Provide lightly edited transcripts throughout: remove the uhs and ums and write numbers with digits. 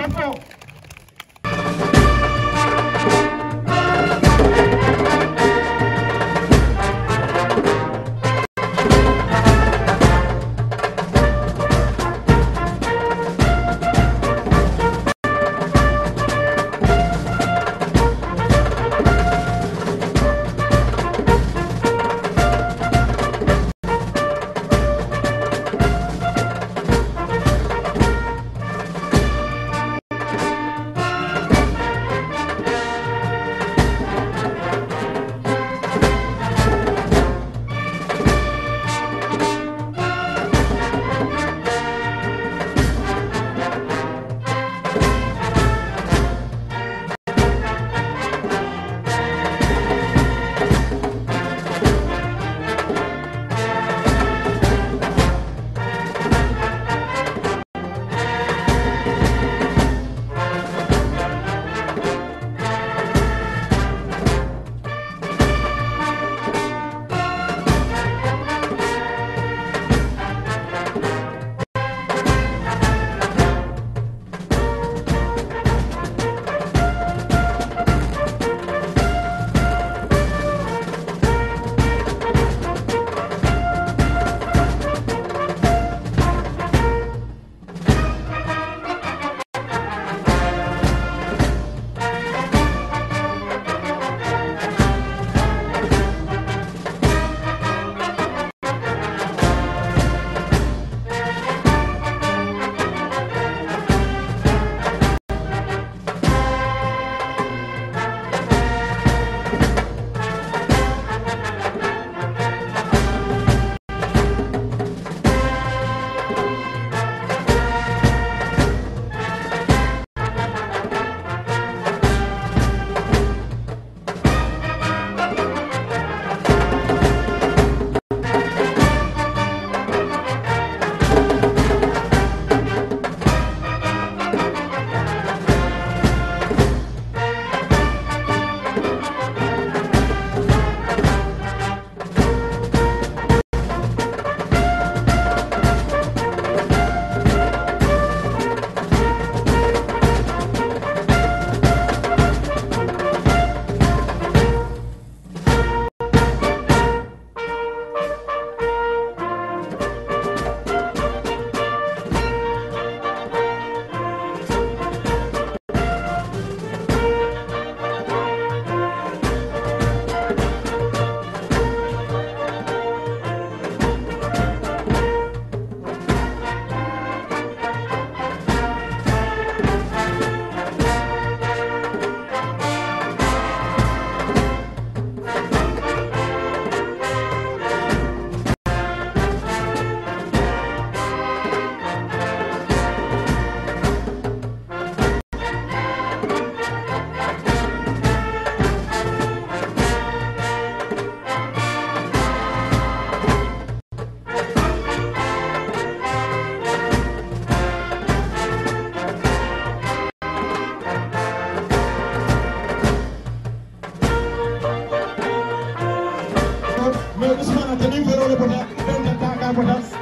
Bravo.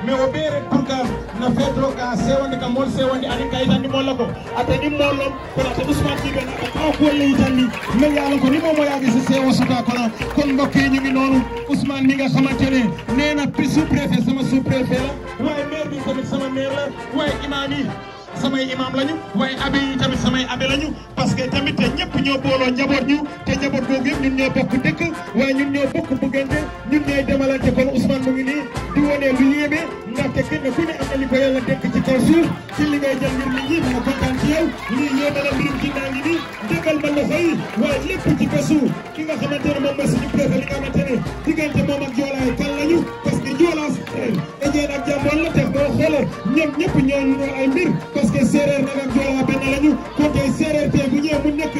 mais o ɓeere pour que no fedro ka sewande ka mol sewande anin ka yitandi molla ko atani mollom kono ata Ousmane Tibe na ka taw ko le yitandi mais yalla ko ni momo yaagi si sewo suka kono kon mbokk yi ñu ngi noonu Ousmane mi nga xamantene neena sous-préfet sama sous-préfet la waaye maire bi tamit sama maire la waaye imam yi samay imam lañu waaye abbé yi tamit samay abbé lañu parce que tamit ñepp ñoo booloo njaboot ñu te njaboot googu yëpp ñun ñoo bokk dëkk waaye ñun ñoo bokk bëggante ñun ñooy demalante kon Ousmane mu ngi nii di wone lu yéeme ndaxte kenn ku ne am na li ko yàlla dénk ci kaw suuf ci li ngay jël mbir mi ñi ma kontaan ci yow lii yéeme la mbirum ci naa ngi nii déggal ma loxo yi waaye lépp ci bésu ki nga xamante ne moom mooy suñu préfet li nga xamante ne diggante moom ak joolaay kan lañu parce que joolaas ejeen ak jàmboon la tax boo xoolee ñoom ñëpp ñoo ñoo ay mbir parce que séeréer nag ak joolaa benn lañu kon tey séeréer tey bu ñëwee mu nekk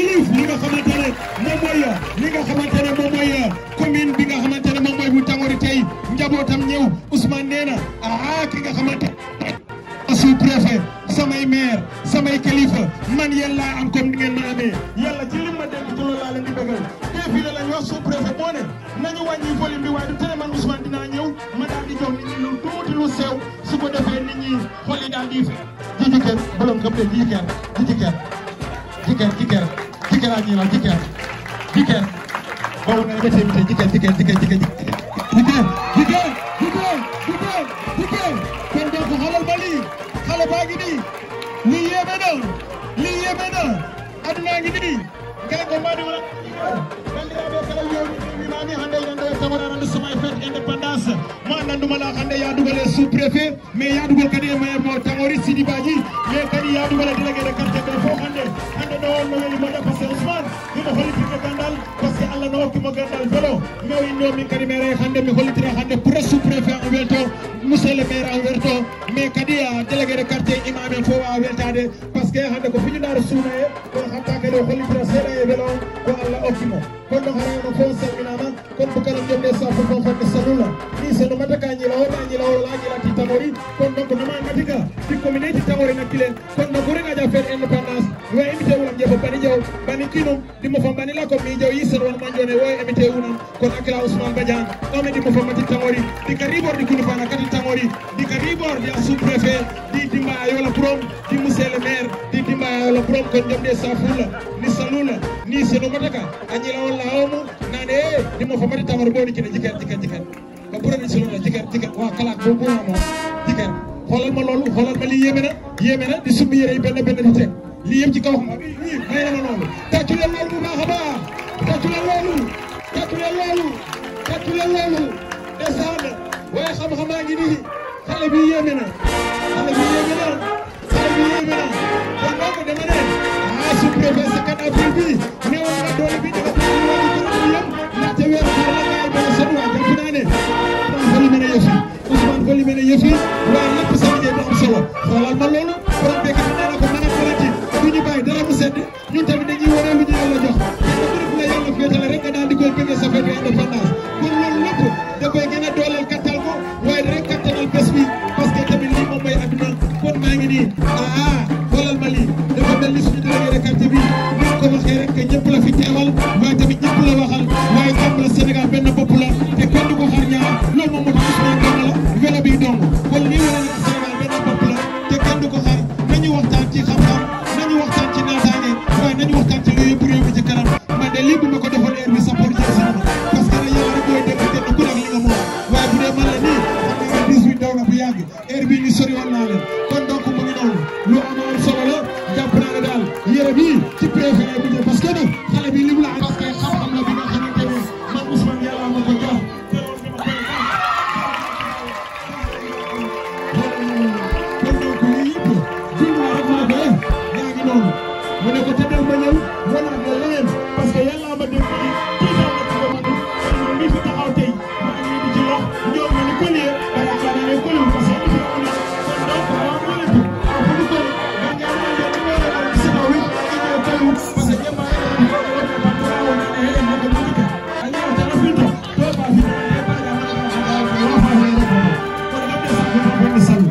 ilif li nga xamante ne moom mooy li nga xamante ne moom mooy commune bi nga xamante ne moom mooy bu Tangori tey njabootam ñëw Ousmane nee na ki nga xamante sous-préfet samay maire samay kilifa man yéen laa am comme ni ngeen ma amee yàlla ci lim ma dégg ci loolu laa leen di bëggal défilé la ñu wax sous-préfet moo ne nañu wàññi volume bi waaye du tere man Ousmane dinaa ñëw ma daal di jox nit ñi lu tuuti lu sew su ko defee nit ñi xol yi daal di jijiker bolom kam de jijiker jiker añi la jiker bawu na bete bete jiker kon donc xolal ba lii xale baa ngi nii lii yéeme na aduna ngi nii kala ko mbaɗi wona bandiraɓe kala wimami hande yande tawararande somay fête indépendance mo andandumala hande yadugol sous préfet mais yadugol kadi e mayemo Tangori Sidi Badji mais kadi yadugol e délégué de quartier ɓe fof hande ɗo no weli moƴa par ce que Ousmane mimo hollitinde gandal par ce que Allah no hokkimo gandal vélo mi winno min kadi mere hande mi hollitira hande pour sous préfet o welto monsieur le maire o welto mais kadi délégué de quartier imam en fof wawa weltade par ce que hande ko fiñuɗaro suunaye ko hatta kadi o hollitira seeɗa e vélo ko Allah okkimo kono harano fof salminama kono ko kala jomde sa fof fande salula ni sono mataka ñilawo lañilati Tangori kono donc noma ngatika tikkomineti Tangori nakkilen kono donc regaja fête indépendance wa invité wulam jebo bani jaw bani kinum dimo fam bani la ko mi jaw yisere won manjone wo invité wunam kono akila Ousmane Badiane o me dimo fam mati Tangori di ka ribor di kunu fana kati Tangori di ka ribor di sous préfet di dimba ayola prom di monsieur le maire di dimba ayola prom kono jomde sa fula ni salula ni seno mataka anyila wala homo nane dimo fam mati Tangori boni kine jiker ba burani salula jiker wa kala ko bo mo jiker xolal ma lolu xolal ma li yéme na di sumbi yére benn di tek lii yëpp ci kaw xam lii may na ma loolu tàccu leen loolu bu baax a baax tàccu leen loolu ndeysaan waaye xam-xamaa ngi nii xale bi yéeme na kon donc dama ne sous-préfet sa 4 avril bi néewoon nga doole bi dafa bëgg ñu wàññi juróom yëpp ndaxte weer bi la gaay ba seen waa jàpp naa ne Ousmane volume na yëf yi waaye lépp sa liggéey bu am solo xoolal ma loolu borom béykat bi nee na ko mën a farati du ñu bàyyi dara mu sedd ñun tamit dañuy wane lu ñu yàlla jox kenn ku la yàlla féetale rek nga daal di koy bëggee sa fête indépendance kon loolu lépp da koy gën a dooleel kattal ko waaye rek kattanal bés bi parce que tamit lii moom mooy adduna kon maa ngi nii xoolal ma lii dafa mel ni suñu délégué de quartier bi ni ko waxee rek que ñëpp la fi teewal waaye tamit ñëpp la waxal waaye jàmm la Sénégal benn bopp la te kenn du ko xar ñaar loolu moom moo tax Ousmane dong la vélo bi dong kon lii wane na Sénégal benn bopp la te kenn du ko xar nañu waxtaan ci xam-xam nañu waxtaan ci naataange waaye nañu waxtaan ci lu yëpp réew mi ci kanam man de lii bu ma ko defoon heure bi support jël si na parce que nag yàlla rek mooy dégg kenn ku nekk li nga moom waaye bu dee man la nii xam nga 18 daw na bu yàgg heure bii nii sori woon naa leen kon donc mu ngi noonu lu amoon solo la jàpp naa ne daal yére bii ci préfet bu jël parce que nag xale bi li mu la parce que xam-xam la bi nga xamante ne man Ousmane yàlla ma ko jox mu ne ko tëddal ma ñëw wala nga leneen parce que yàlla ma dem fii toujours nga ci ko matu mi fi taxaw tey ma ngi di ci lox ñoom ma ni collier ba yaakaar naa ne collier parce que fi on kon donc waa mu ne bu ñu ko da nga ñu ñu ñu ci kaw wi ñu ko parce que yema ay ko ba ko won ne ay mo ko mu ci ay ñu ta la fi to do ba fi ne ba ya ma ko fa ne ko kon nga dess ko ko ni salu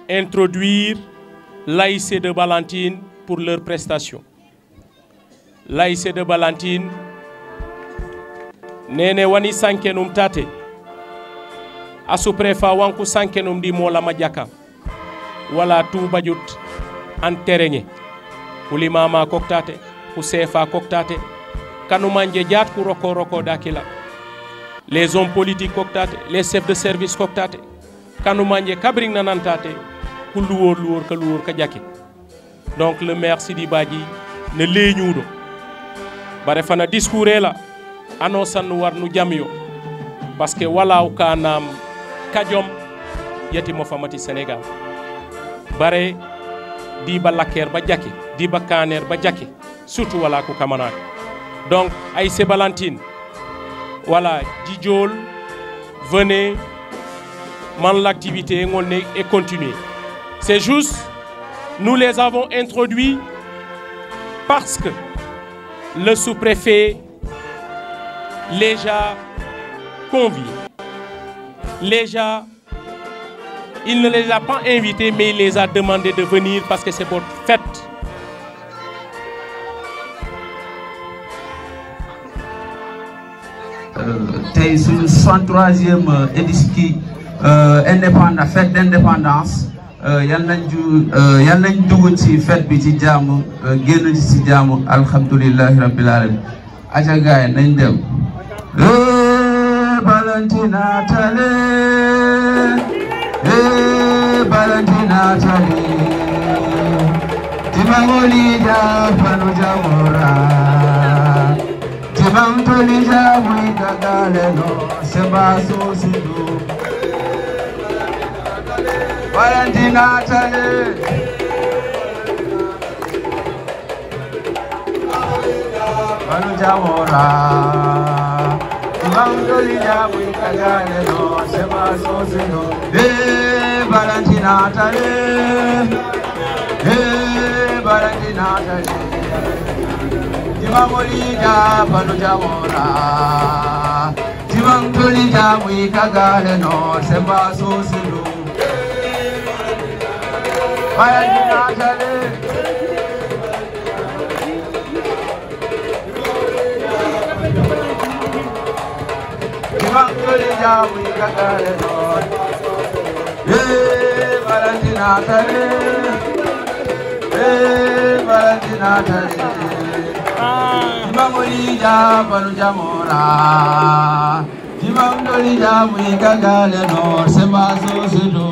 introduire l'AIC de Balantine pour leurs prestations. L'AIC de Balantine nene wani sankenum tate asuprefa wanku sankenum di mola majaka wala tu bajut an tereñe ulimama koktate ku sefa koktate kanumanje jat ku roko dakila les hommes politiques koktate les chefs de service koktate kanumanje kabring nanantate ku luwor ka jake donc le maire Sidi Badji ne leñudo bare fana discours la annonce war nu jamyo parce que wala kanam kajom yati mo famati Sénégal bare di ba lakker ba jake di ba kaner ba jake surtout wala ko kamanak donc AIC Balantine voilà Djidjol venez man l'activité ngolne et continuer c'est juste Nous les avons introduits parce que le sous-préfet les a conviés. Il ne les a pas invités, mais il les a demandé de venir parce que c'est votre fête. C'est une 63e édition fête d'indépendance. Yal nañ dugg ci fête bi ci jàmm génn ci jàmm alhamdulillahi rabbil alamin. Aca gaay nañ dem. Valentina Tale, Valentina Tale, Timangoli Japanu Jamora, Timangoli Jamui Kagaleno, Sebaso Sidu, Valentina Tale, Panu Jamora. Valentina Tale, Valentina Tale, Timamolija Panu Jamora, Timamolija Wikagale no Sebaso Silu, Valentina Tale. Valentina Tale, Valentina Tale, Timamolija Panu Jamora, Timamolija Wikagale no Sebaso Sidu,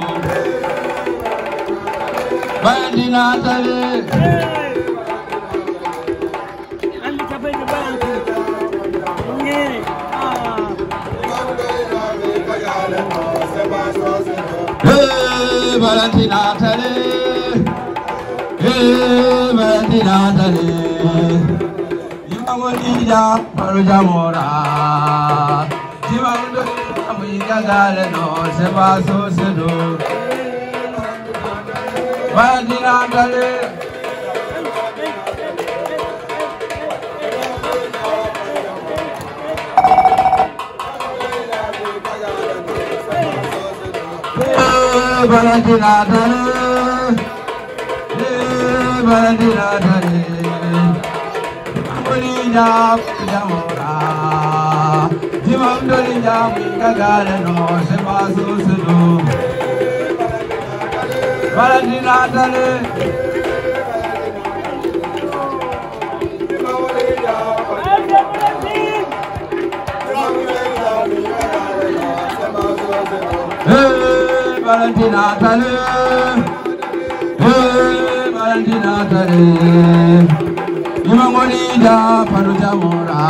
Valentina Tale. Valentina Tale, Valentina Tale, Timamolija Panu Jamora, Timamolija Wikagale no Sebaso Sidu, Valentina Tale. Valentina Tale, Valentina Tale, Timamolija Jamora, Timamolija Wikagale no Sebaso Sidu, Valentina Tale. Valentina Tale, Valentina Tale, Timamolija Panu Jamora,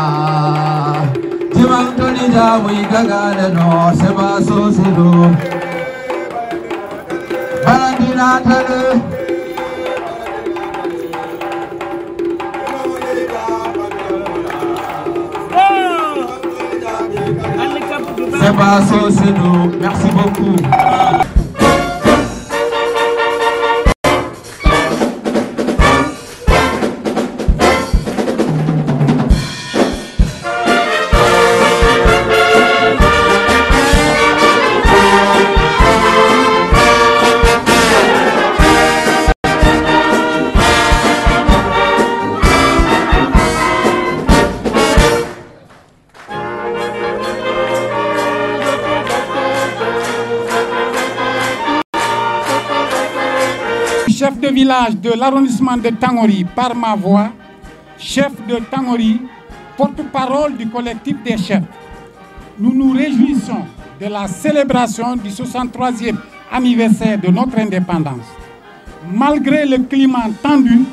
Timamolija Wikagale no Sebaso Sidu, Valentina Tale. Sebaso Sidu, merci beaucoup. Chef de village de l'arrondissement de Tangori par ma voix, chef de Tangori, porte-parole du collectif des chefs. Nous nous réjouissons de la célébration du 63e anniversaire de notre indépendance. Malgré le climat tendu,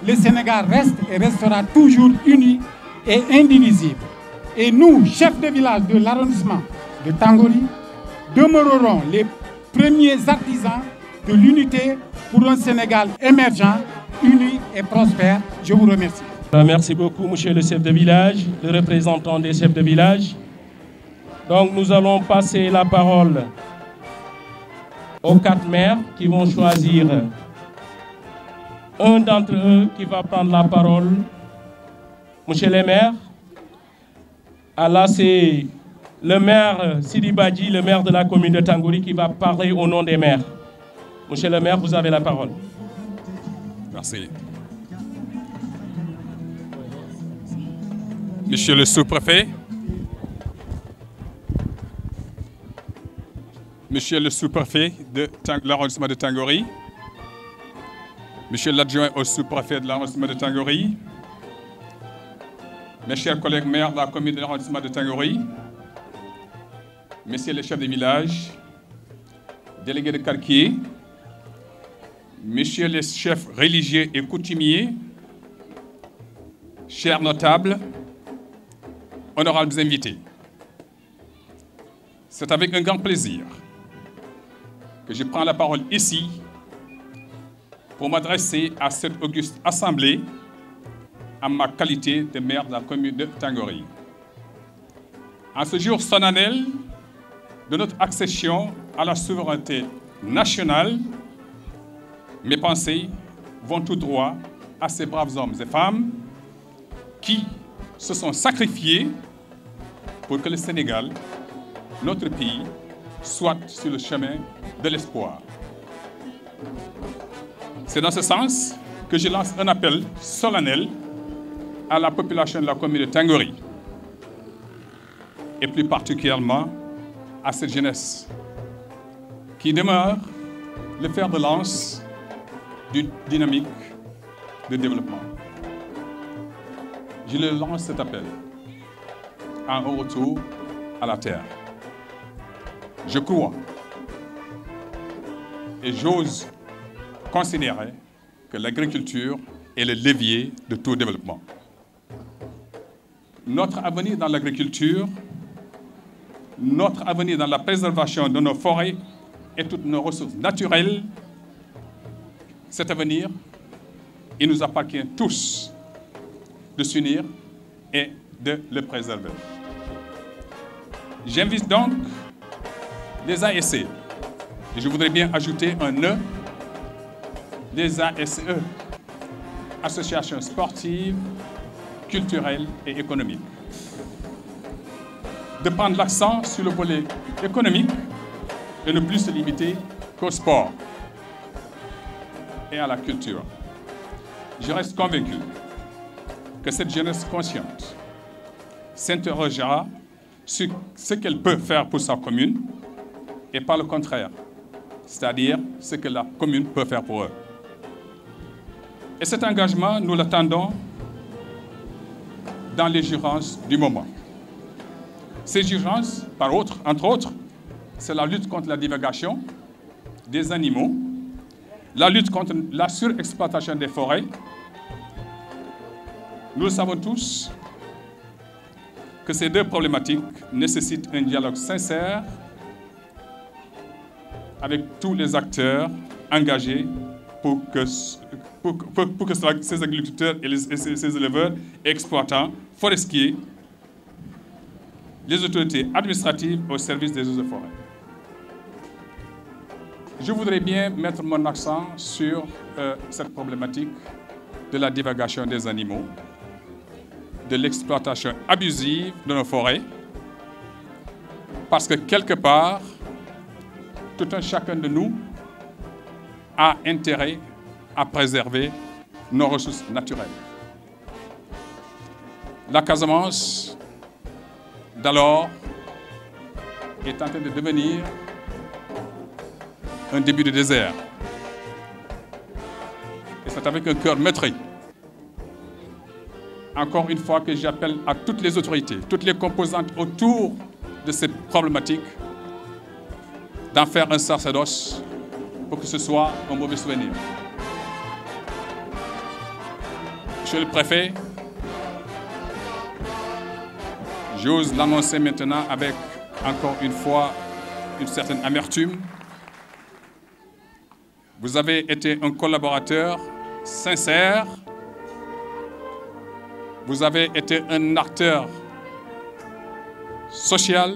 le Sénégal reste et restera toujours uni et indivisible. Et nous, chefs de village de l'arrondissement de Tangori, demeurerons les premiers artisans de l'unité pour un Sénégal émergent, uni et prospère. Je vous remercie. Merci beaucoup, monsieur le chef de village, le représentant des chefs de village. Donc nous allons passer la parole aux 4 maires qui vont choisir un d'entre eux qui va prendre la parole. Monsieur le maire, là c'est le maire Sidi Badji, le maire de la commune de Tangouri, qui va parler au nom des maires. Monsieur le maire, vous avez la parole. Merci. Monsieur le sous-préfet, Monsieur le sous-préfet de l'arrondissement de Tangouri, Monsieur l'adjoint au sous-préfet de l'arrondissement de Tangouri, mes chers collègues maires de la commune de l'arrondissement de Tangouri, Messieurs les chefs de village, délégués de quartier, Messieurs les chefs religieux et coutumiers, chers notables, honorables invités, c'est avec un grand plaisir que je prends la parole ici pour m'adresser à cette auguste assemblée en ma qualité de maire de la commune de Tangouri. En ce jour solennel de notre accession à la souveraineté nationale, mes pensées vont tout droit à ces braves hommes et femmes qui se sont sacrifiés pour que le Sénégal, notre pays, soit sur le chemin de l'espoir. C'est dans ce sens que je lance un appel solennel à la population de la commune de Tangouri, et plus particulièrement à cette jeunesse qui demeure le fer de lance d'une dynamique de développement. Je leur lance cet appel en retour à la terre. Je crois et j'ose considérer que l'agriculture est le levier de tout développement. Notre avenir dans l'agriculture, notre avenir dans la préservation de nos forêts et toutes nos ressources naturelles, cet avenir, il nous appartient tous de s'unir et de le préserver. J'invite donc les ASC, et je voudrais bien ajouter un E, les ASE, associations sportives, culturelles et économiques, de prendre l'accent sur le volet économique et ne plus se limiter qu'au sport et à la culture. Je reste convaincu que cette jeunesse consciente s'interrogera sur ce qu'elle peut faire pour sa commune et pas le contraire, c'est-à-dire ce que la commune peut faire pour eux. Et cet engagement, nous l'attendons dans les urgences du moment. Ces urgences, entre autres, c'est la lutte contre la divagation des animaux, la lutte contre la surexploitation des forêts. Nous le savons tous que ces deux problématiques nécessitent un dialogue sincère avec tous les acteurs engagés pour que ces agriculteurs et ces éleveurs et exploitants forestiers, les autorités administratives au service des eaux et forêts. Je voudrais bien mettre mon accent sur cette problématique de la divagation des animaux, de l'exploitation abusive de nos forêts, parce que quelque part, tout un chacun de nous a intérêt à préserver nos ressources naturelles. La Casamance, d'alors, est en train de devenir un début de désert. Et c'est avec un cœur meurtri, encore une fois, que j'appelle à toutes les autorités, toutes les composantes autour de cette problématique, d'en faire un sacerdoce pour que ce soit un mauvais souvenir. Monsieur le préfet, j'ose l'annoncer maintenant avec, encore une fois, une certaine amertume. Vous avez été un collaborateur sincère. Vous avez été un acteur social.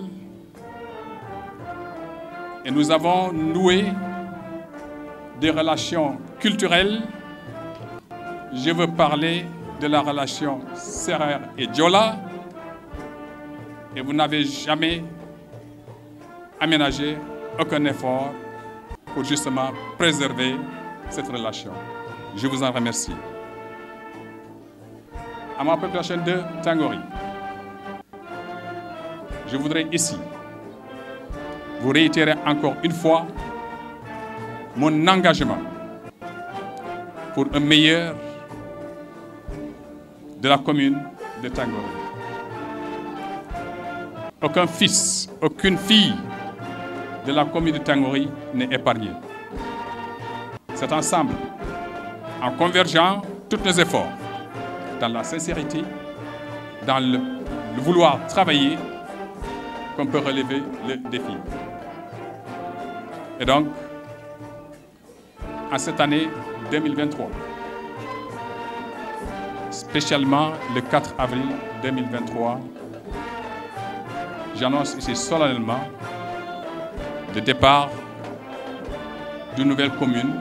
Et nous avons noué des relations culturelles je veux parler de la relation Serer et Diola, et vous n'avez jamais aménagé aucun effort pour justement préserver cette relation. Je vous en remercie. À ma population de Tangori, je voudrais ici vous réitérer encore une fois mon engagement pour un meilleur de la commune de Tangori. Aucun fils, aucune fille de la commune de Tangori n'est épargné. C'est ensemble, en convergeant tous nos efforts, dans la sincérité, dans le vouloir travailler, qu'on peut relever le défi. Et donc, en cette année 2023, spécialement le 4 avril 2023, j'annonce ici solennellement le départ d'une nouvelle commune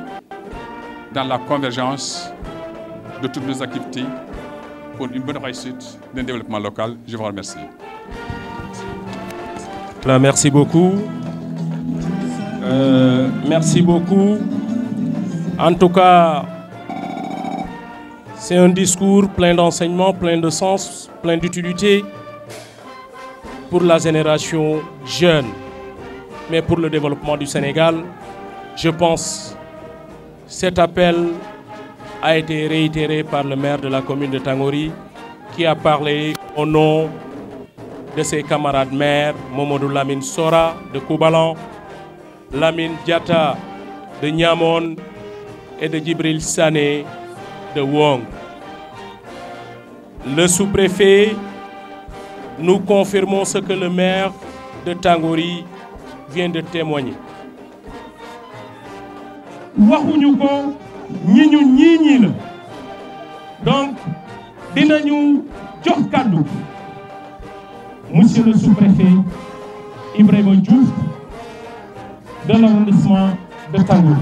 dans la convergence de toutes nos activités pour une bonne réussite d'un développement local. Je vous remercie. Merci beaucoup. Merci beaucoup. En tout cas, c'est un discours plein d'enseignements, plein de sens, plein d'utilité pour la génération jeune. Mais pour le développement du Sénégal, je pense que cet appel a été réitéré par le maire de la commune de Tangori, qui a parlé au nom de ses camarades maires, Momodou Lamine Sora de Koubalan, Lamine Diatta de Niamon et de Djibril Sané de Wong. Le sous-préfet, nous confirmons ce que le maire de Tangori vient de témoigner. Donc, dinañu jox kaddu monsieur le sous-préfet Ibrahima Diouf de l'arrondissement de Tangori.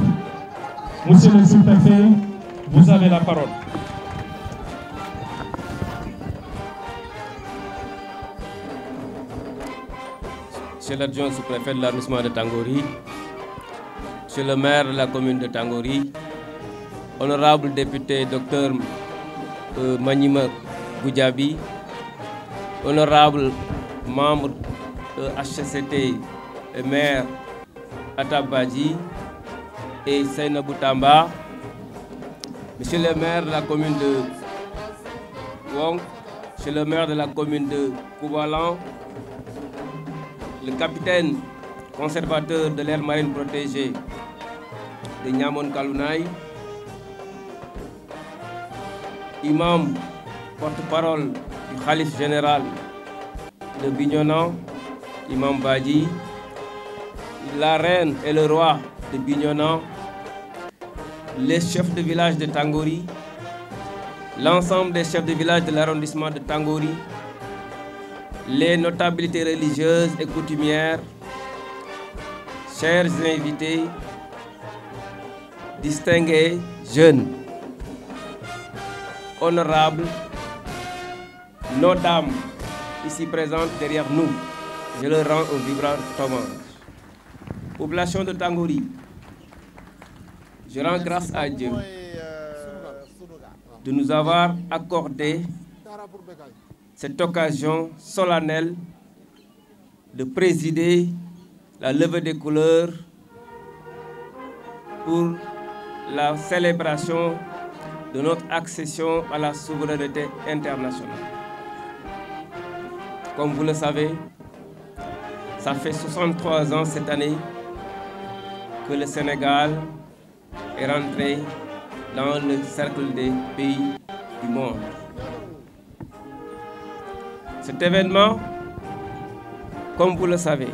Monsieur le sous-préfet, vous avez la parole. Monsieur l'adjoint sous-préfet de l'arrondissement de Tangori, monsieur le maire de la commune de Tangori, honorable député Dr Manima Goudjabi, honorable membre de HCCT et maire Atabadji et Seynabou Tamba, monsieur le maire de la commune de Wong, monsieur le maire de la commune de Koubalan, le capitaine conservateur de l'aire marine protégée de Niamon Kalounaï, imam porte-parole du Khalif général de Bignona, imam Badji, la reine et le roi de Bignona, les chefs de village de Tangori, l'ensemble des chefs de village de l'arrondissement de Tangori, les notabilités religieuses et coutumières, chers invités, distingués, jeunes, honorables, nos dames ici présentes derrière nous, je leur rends un vibrant hommage. Population de Tangori, je rends grâce à Dieu de nous avoir accordé cette occasion solennelle de présider la levée des couleurs pour la célébration de notre accession à la souveraineté internationale. Comme vous le savez, ça fait 63 ans cette année que le Sénégal est rentré dans le cercle des pays du monde. Cet événement, comme vous le savez,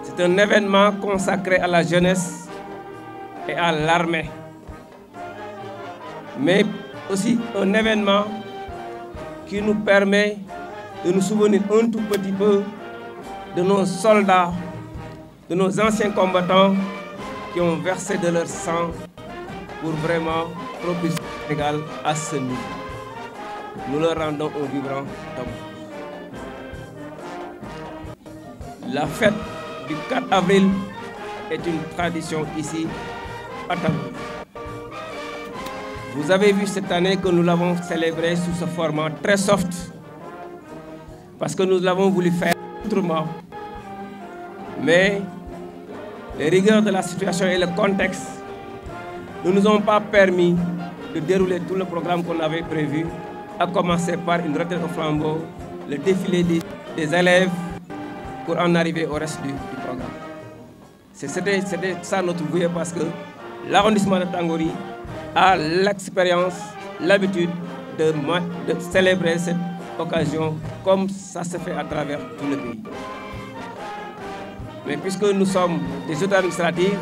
c'est un événement consacré à la jeunesse et à l'armée, mais aussi un événement qui nous permet de nous souvenir un tout petit peu de nos soldats, de nos anciens combattants qui ont versé de leur sang pour vraiment propulser Sénégal à ce niveau. Nous le rendons un vibrant hommage. La fête du 4 avril est une tradition ici à Tangory. Vous avez vu cette année que nous l'avons célébré sous ce format très soft, parce que nous l'avons voulu faire autrement. Mais les rigueurs de la situation et le contexte ne nous ont pas permis de dérouler tout le programme qu'on avait prévu, à commencer par une retraite au flambeau, le défilé des élèves, pour en arriver au reste du programme. C'était ça notre vœu, parce que l'arrondissement de Tangory a l'expérience, l'habitude de célébrer cette occasion comme ça se fait à travers tout le pays. Mais puisque nous sommes des autorités administratives,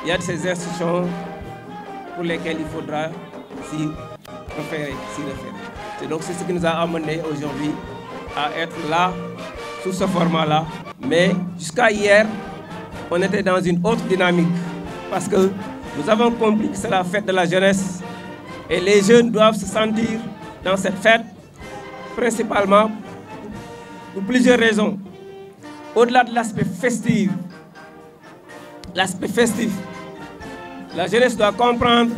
il y a de ces institutions pour lesquelles il faudra s'y référer. C'est donc ce qui nous a amenés aujourd'hui à être là, sous ce format-là. Mais jusqu'à hier, on était dans une autre dynamique, parce que nous avons compris que c'est la fête de la jeunesse et les jeunes doivent se sentir dans cette fête, principalement pour plusieurs raisons. Au-delà de l'aspect festif, la jeunesse doit comprendre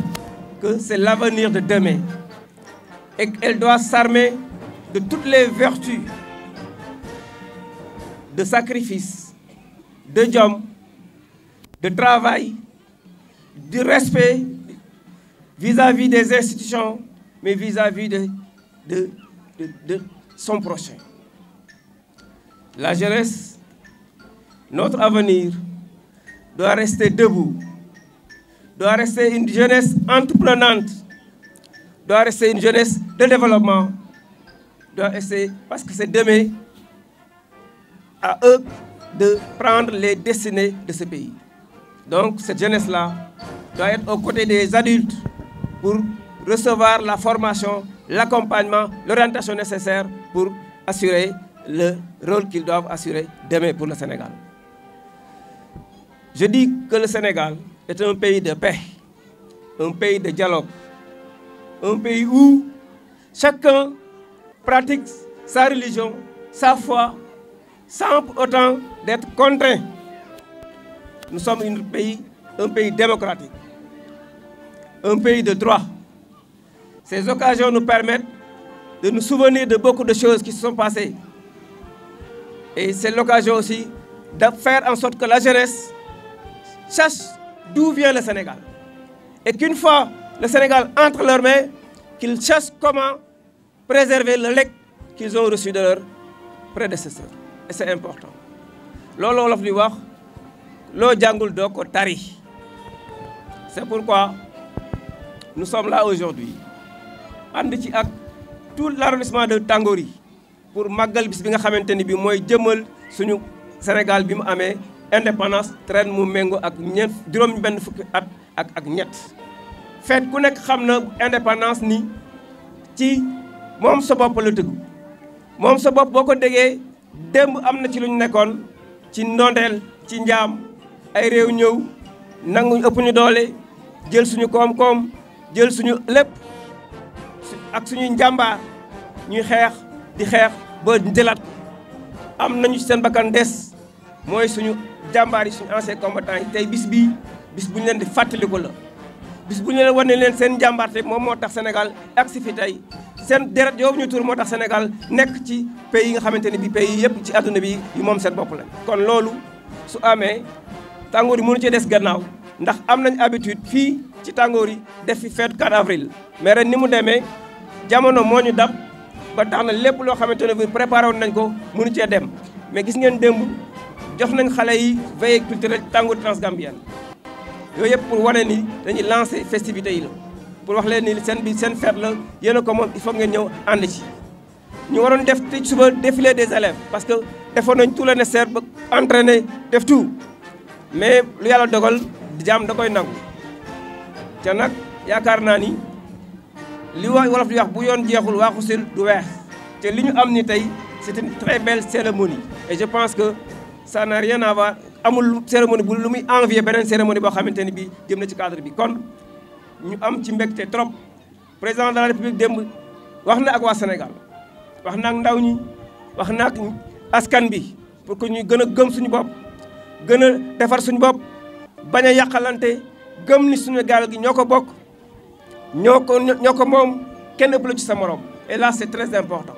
que c'est l'avenir de demain et qu'elle doit s'armer de toutes les vertus de sacrifice, de diom, de travail, du respect vis-à-vis des institutions, mais vis-à-vis de son prochain. La jeunesse, notre avenir, doit rester debout, doit rester une jeunesse entreprenante, doit rester une jeunesse de développement, doit rester, parce que c'est demain à eux de prendre les destinées de ce pays. Donc cette jeunesse-là doit être aux côtés des adultes pour recevoir la formation, l'accompagnement, l'orientation nécessaire pour assurer le rôle qu'ils doivent assurer demain pour le Sénégal. Je dis que le Sénégal est un pays de paix, un pays de dialogue, un pays où chacun pratique sa religion, sa foi, sans pour autant d'être contraint. Nous sommes un pays démocratique, un pays de droit. Ces occasions nous permettent de nous souvenir de beaucoup de choses qui se sont passées. Et c'est l'occasion aussi de faire en sorte que la jeunesse sache d'où vient le Sénégal. Et qu'une fois le Sénégal entre leurs mains, qu'ils sachent comment préserver le legs qu'ils ont reçu de leurs prédécesseurs. Et c'est important. Lolo wolof di wax lo jangul doko tari. C'est pourquoi nous sommes là aujourd'hui. And ci ak tout l'arrondissement de Tangory pour magal bis bi nga xamanteni bi moy jëmal suñu Sénégal bi mu amé indépendance ren mu mengo ak ñet juroom benn fukki at ak ñet. Fête ku nek xamna indépendance ni ci mom sa bop la teug. Mom sa bop boko déggé demb amna ci luñu nekkon ci ndondel ci ndiam ay rew ñew nangu ëpp ñu doole jël suñu kom jël suñu lepp ak suñu njambar ñuy xex di xex ba jëlat am nañu ci seen bakkan dess moy suñu jambar yi suñu ancien combattant yi tay bis buñu leen di fàttaliku la bis buñu leen wone leen seen jambarte mom moo tax Sénégal ak si fi tay seen deret yow ñu tour moo tax Sénégal nekk ci pays yi nga xamanteni bi pays yépp ci aduna bi yu moom seen bopp la kon loolu su amee Tangory mënu ci des gannaaw ndax am nañ habitude fii ci Tangory def fi fête 4 avril mais ren ni mu demee jamono moo ñu dab ba tax na lépp loo xamante ne bi préparé woon nañ ko mënu cee dem mais gis ngeen démb jox nañ xale yi veillée culturelle Tangory transgambienne yooyu yëpp pour wane ni dañuy lancer festivités yi la pour wax leen ni seen fête la yéen a ko moom il faut ngeen ñëw ànd ci ñu waroon def tey suba défilé des élèves parce que defoon nañ tout le nécessaire ba entraîner def tout mais lu yàlla dogal jaam da koy nangu te nag yaakaar naa ni li wolof di wax bu yoon jeexul waaxu sil du weex te li ñu am ni tey c'est une très belle cérémonie et je pense que ça n'a rien à voir amul cérémonie bu lu muy envier beneen cérémonie boo xamante ni bi jëm na ci cadre bi kon ñu am ci mbégte trop président de la république démb wax na ak waa Sénégal wax na ak ndaw ñi wax na ak askan bi pour que ñu gën a gëm suñu bopp gën a defar suñu bopp bañ a yàqalante gëm ni suñu gaal gi ñoo ko bokk ñoo ko moom kenn ëpp la ci sa morom et là c'est très important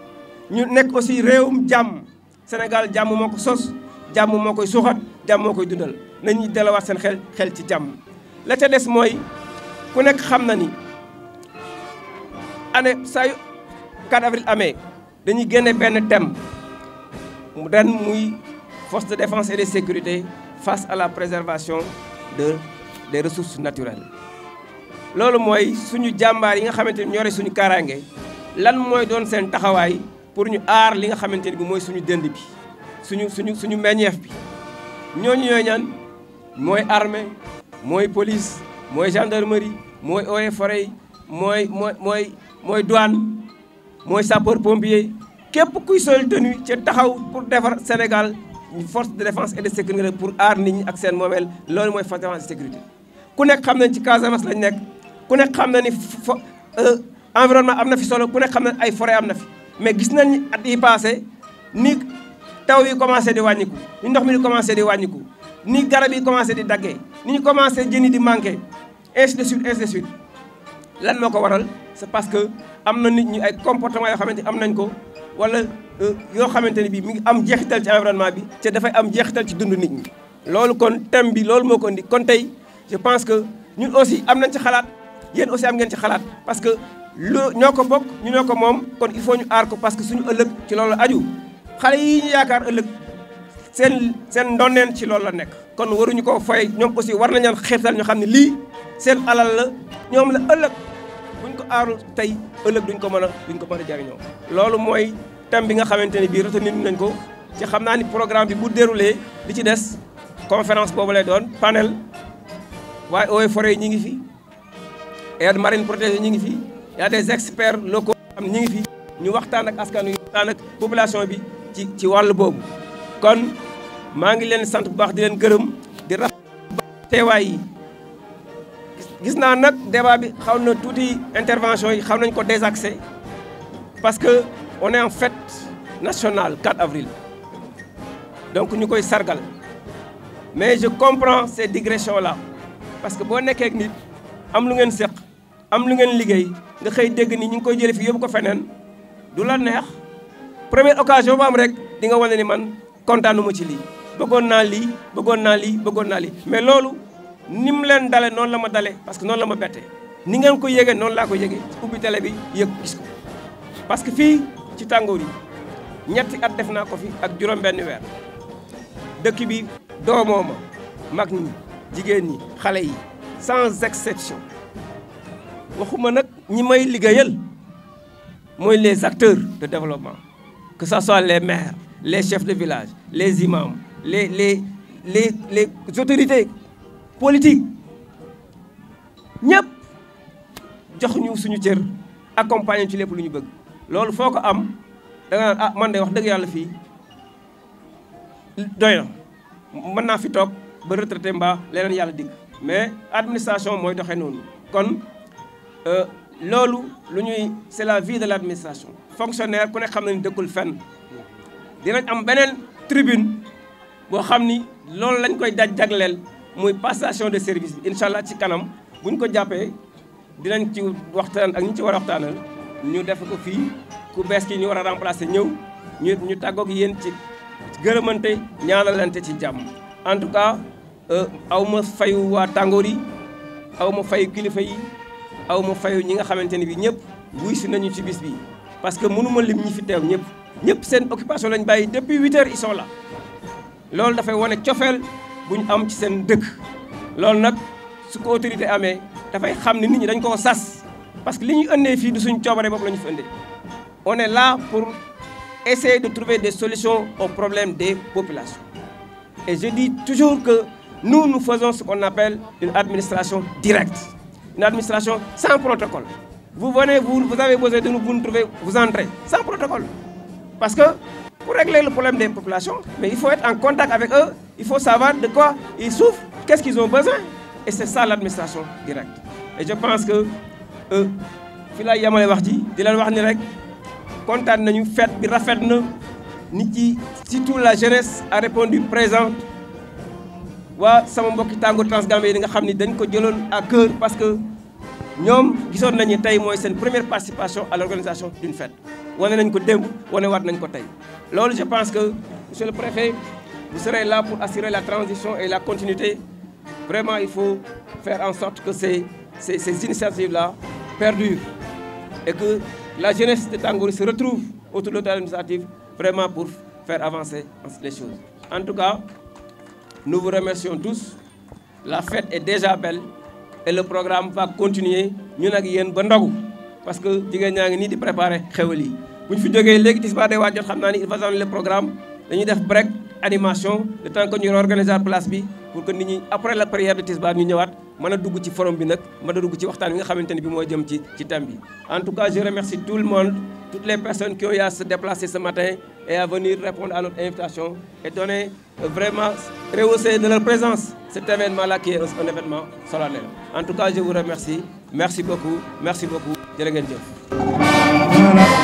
ñu nekk aussi réewum jàmm Sénégal jàmm moo ko sos jàmm moo koy suuxat jàmm moo koy dundal nañu delawaat seen xel ci jàmm la ca des mooy ku nekk xam na ni année saa yu 4 avril amee dañuy génne benn thème mu ren muy force de défense et de sécurité face à la préservation des ressources naturelles loolu mooy suñu jàmbaar yi nga xamante ni ñore suñu kaaraange lan mooy doon seen taxawaay pour ñu aar li nga xamante ni bi mooy suñu dënd bi suñu meññeef bi ñooñu ñooy ñaan mooy armée mooy police mooy gendarmerie mooy eaux et forêt mooy douane mooy sapeur pompier képp kuy sol tenue ci taxaw pour defar Sénégal force de défense et de sécurité pour aar nit ñi ak seen moomeel loolu mooy force de défense et de sécurité ku nekk xam nañ ci Casamance lañ nekk ku nekk xam na ni environnement am na fi solo ku nekk xam na ay forêt am na fi mais gis nañ at yi passé ni taw yi commencé di wàññiku ni ndox mi di commencé di wàññiku ni garab yi commencé di daggee ni ñu commencé jën yi di manqué ainsi de suite lan moo ko waral c'est parce que am na nit ñi ay comportement yoo xamante am nañ ko wala yoo xamante ne bii mi ngi am jeexital ci environnement bi te dafay am jeexital ci dund nit ñi. loolu kon thème bi loolu moo ko indi kon tey je pense que ñun aussi am nañ ci xalaat yéen aussi am ngeen ci xalaat parce que ñoo ko bokk ñu ñoo ko moom kon il faut ñu aar ko parce que suñu ëllëg ci loolu aju xale yi ñu yaakaar ëllëg seen ndonneen ci loolu la nekk. kon waruñu ko fay ñoom aussi war nañu xeetal ñu xam ne lii seen alal la ñoom la ëllëg buñ ko aarul tey ëllëg duñ ko mën a jariñoo loolu mooy thème bi nga xamante ne bii retenir nañ ko ci xam naa ni programme bi bu déroulé li ci des conférence boobu lay doon panel waaye eaux et forêt ñi ngi fi aire marine protégée ñi ngi fi y a des experts locaux am ñi ngi fi ñu waxtaan ak askan wi waxtaan ak population bi ci wàllu boobu kon maa ngi leen sant bu baax di leen gërëm di rafetlu teewaay yi gis naa nag débat bi xaw na tuuti intervention yi xaw nañ ko désaxé parce que on est en fête nationale 4 avril donc ñu koy sargal mais je comprends ces digressions là parce que boo nekkee ak nit am lu ngeen seq am lu ngeen liggéey nga xëy dégg ni ñu ngi koy jëlee fi yóbbu ko feneen du la neex première occasion bu am rek di nga wane ni man kontaanuma ci lii bëggoon naa lii mais loolu ni mu leen dale noonu la ma dale parce que noonu la ma bette ni ngeen ko yégee noonu laa ko yégee ubbi télé bi yëg gis ko parce que fii ci tàngoor yi ñetti at def naa ko fi ak juróom-benn weer dëkk bi doomoo ma mag ñi jigéen ñi xale yi sans exception waxuma nag ñi may liggéeyal mooy les acteurs de développement que ça soit les maires les chefs de village les imams les autorités politiques ñëpp jox ñu suñu cër accompagner ci lépp lu ñu bëgg loolu foo ko am da nga naan man de wax dëgg yàlla fii doy na mën naa fi toog ba retraité mbaa leneen yàlla digg mais administration mooy doxee noonu kon loolu lu ñuy c'est la vie de l'administration fonctionnaire ku ne xam na ni dëkkul fenn dinañ am beneen tribune boo xam ni loolu lañ koy jagleel muy passation de service bi incha allah ci kanam bu ñu ko jàppee dinañ ci waxtaan ak ñi ci war a waxtaanal ñu def ko fii ku bees ki ñu war a remplacer ñëw ñu tàggoog yéen ci gërëmante ñaanalante ci jàmm. en tout cas aw ma fayu waa tàngoor yi aw ma fayu kilifa yi aw ma fayu ñi nga xamante ne bi ñëpp wuy si nañu ci bis bi parce que mënuma lim ñi fi teew ñëpp seen occupation lañ bàyyi depuis 8 heures ils sont là loolu dafay wane cofeel bu ñu am ci seen dëkk loolu nag su ko autorité amee dafay xam ne nit ñi dañ koo sas parce que li ñuy ëndee fii du suñu coobare bopp la ñu fi ëndee on est là pour essayer de trouver des solutions aux problèmes des populations et je dis toujours que nous faisons ce qu'on appelle une administration directe une administration sans protocole vous venez vous avez besoin de nous vous nous trouvez vous entrez sans protocole parce que pour régler le problème des populations mais il faut être en contact avec eux il faut savoir de quoi ils souffrent qu'est-ce qu'ils ont besoin et c'est ça l'administration directe et je pense que fi lay yamale wax ji di leen wax ni rek kontaan nañu fête bi rafet na nit ci surtout la jeunesse a répondu présente waa sama mbokki Tangoor Transgambie yi nga xam ni dañ ko jëloon à cœur parce que ñoom gisoon nañu tey mooy seen première participation à l'organisation d'une fête wane nañ ko démb wane waat nañ ko tey loolu je pense que monsieur le préfet vous serez là pour assurer la transition et la continuité vraiment il faut faire en sorte que ces initiatives là perdurent et que la jeunesse de Tangoor se retrouve autour de l'initiative vraiment pour faire avancer les choses. En tout cas, nous vous remercions tous. La fête est déjà belle et le programme va continuer. Nous avons ba ndogu parce que jigéen ñaa ngi nii di préparer xewal yi bu ñu fi jógee léegi tisbaar day waaj jot xam naa ni il va donner le programme dañuy def break animation le temps que ñu organiser place bi pour que nit ñi après la prière de tisbaar ñu ñëwaat mën a dugg ci forum bi nag mën a dugg ci waxtaan bi nga xamante ne bi mooy jëm ci thème bi. En tout cas je remercie tout le monde, toutes les personnes qui ont eu à se déplacer ce matin et à venir répondre à notre invitation et donner vraiment rehausser de leur présence cet événement-là qui est un événement solennel. En tout cas je vous remercie, merci beaucoup jërë ngeen jëf.